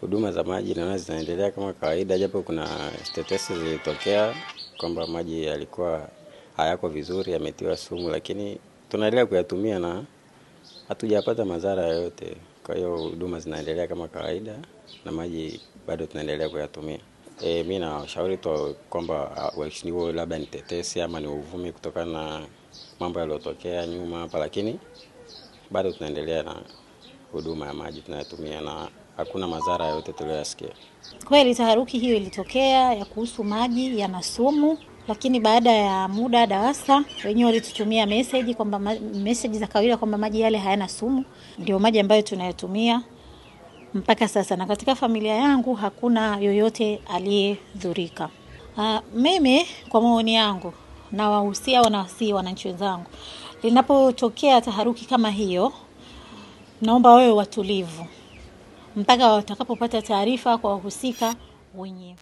huduma za maji naona zinaendelea kama kawaida, japo kuna tetesi zilitokea kwamba maji yalikuwa hayako vizuri, yametiwa sumu, lakini tunaendelea kuyatumia na hatujapata madhara yoyote. Kwa hiyo huduma zinaendelea kama kawaida na maji bado tunaendelea kuyatumia. Mimi nashauri tu kwamba waheshimiwa, labda ni tetesi ama ni uvumi kutokana na mambo yaliyotokea nyuma hapa, lakini bado tunaendelea na huduma ya maji tunayotumia na hakuna madhara yote tuliyosikia. Kweli taharuki hiyo ilitokea ya kuhusu maji yana sumu, lakini baada ya muda DAWASA wenyewe walitutumia message za kawaida kwamba maji yale hayana sumu, ndio maji ambayo tunayatumia mpaka sasa, na katika familia yangu hakuna yoyote aliyedhurika. Mimi kwa maoni yangu na wanawasi wananchi wenzangu, linapotokea taharuki kama hiyo, naomba wawe watulivu mpaka watakapopata taarifa kwa wahusika wenyewe.